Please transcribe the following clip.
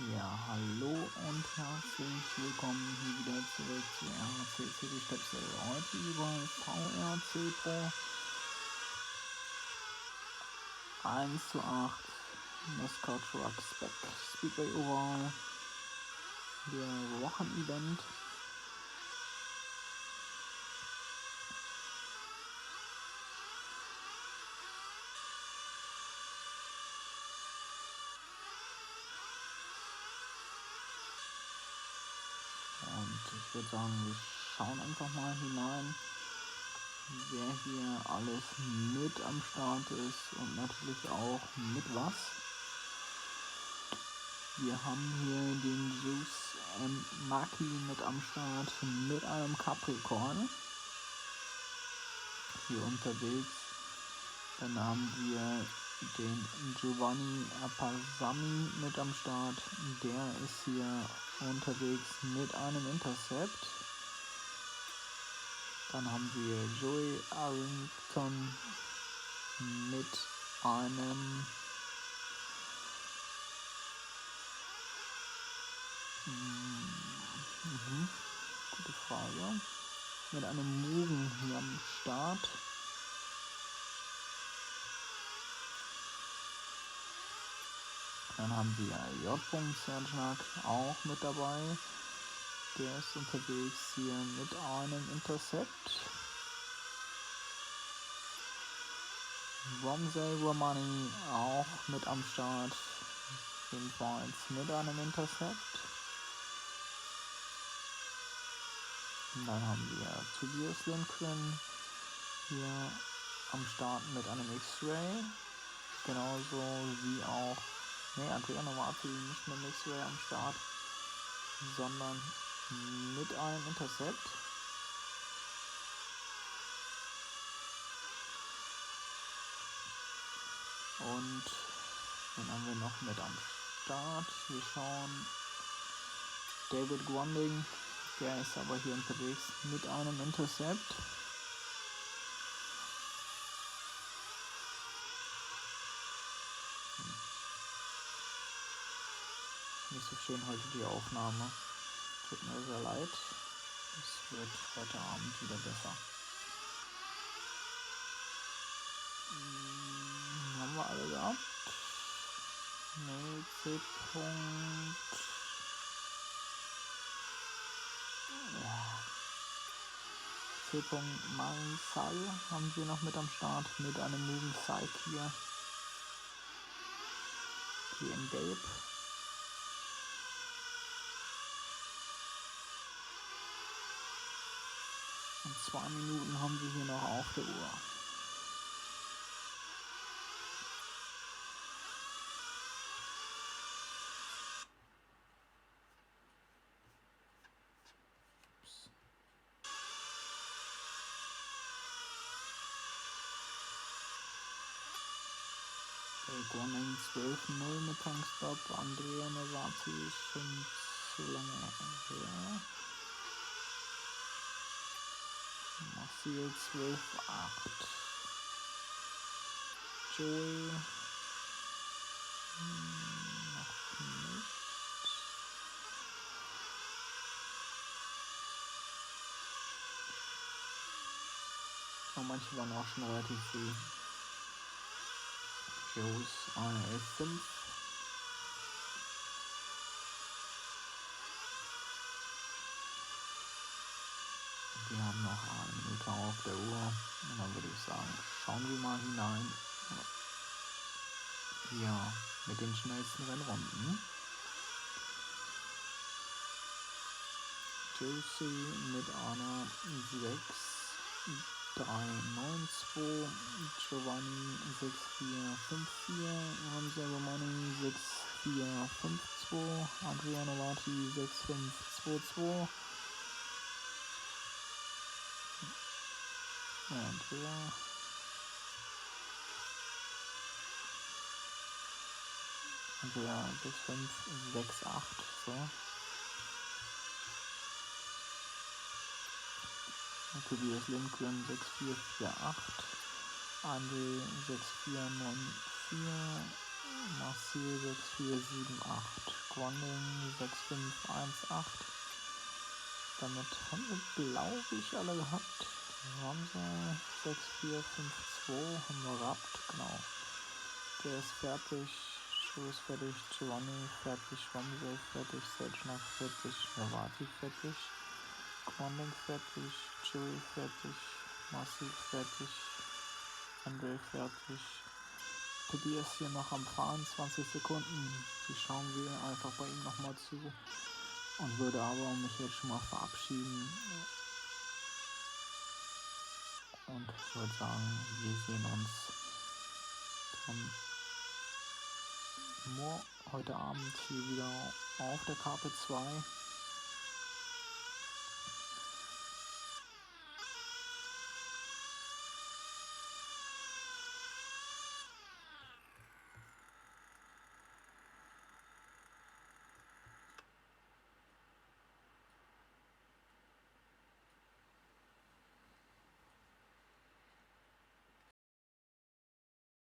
Ja, hallo und herzlich willkommen hier wieder zurück zu RC Stöpsel. Heute über VRC Pro 1:8 NASCAR Truck Spec Speedway Oval, der Wochenevent. Und ich würde sagen, wir schauen einfach mal hinein, wer hier alles mit am Start ist und natürlich auch mit was. Wir haben hier den Zeus M. Maki mit am Start mit einem Capricorn hier unterwegs. Dann haben wir den Giovanni Apasami mit am Start. Der ist hier unterwegs mit einem Intercept. Dann haben wir Joey Arrington mit einem gute Frage. Mit einem Mugen hier am Start. Dann haben wir J. Sergenak auch mit dabei. Der ist unterwegs hier mit einem Intercept. Romsey Romani auch mit am Start. Ebenfalls mit einem Intercept. Und dann haben wir Tobias Lindgren hier am Start mit einem X-Ray. Genauso wie auch Andrea Novati nicht mit einem X-Ray am Start, sondern mit einem Intercept. Und den haben wir noch mit am Start. Wir schauen David Gwanding, der ist aber hier unterwegs mit einem Intercept. Nicht so schön heute die Aufnahme. Tut mir sehr leid. Es wird heute Abend wieder besser. Haben wir alle gehabt? Nee, C. C. Marisal haben wir noch mit am Start mit einem Moving Psych hier in Gelb. Und 2 Minuten haben wir hier noch auf der Uhr. Gwanding 12:0 mit Tankstop. Andrea Novati ist schon zu lange her. Marcel 12:8. Joey noch nicht. Und manche waren auch schon relativ früh. Joes eine 11:5. Wir haben noch 1 Minute auf der Uhr. Und dann würde ich sagen, schauen wir mal hinein. Ja, mit den schnellsten Rennrunden. Josie mit einer 6:3,92. Giovanni 6:4,54. Romsey Romani 6:4,52. Andrea Novati 6:5,22. Andrea. Andrea 6:5,6,8. So. Tobias Lindgren 6:4,4,8. André 6:4,9,4. Ziel 6-4-7-8. Grounding 6-5-1-8. Damit haben wir, glaube ich, alle gehabt. Ramsey 6-4-5-2 haben wir gehabt, genau. Der ist fertig, Joe ist fertig, Giovanni fertig, Ramsey fertig, Selchnak fertig, Ravati fertig, Grounding fertig, Joey fertig, Marcel fertig, Andre fertig. Tobias hier noch am Fahren, 20 Sekunden. Die schauen wir einfach bei ihm nochmal zu. Und würde aber mich jetzt schon mal verabschieden. Und würde sagen, wir sehen uns dann heute Abend hier wieder auf der Karte 2.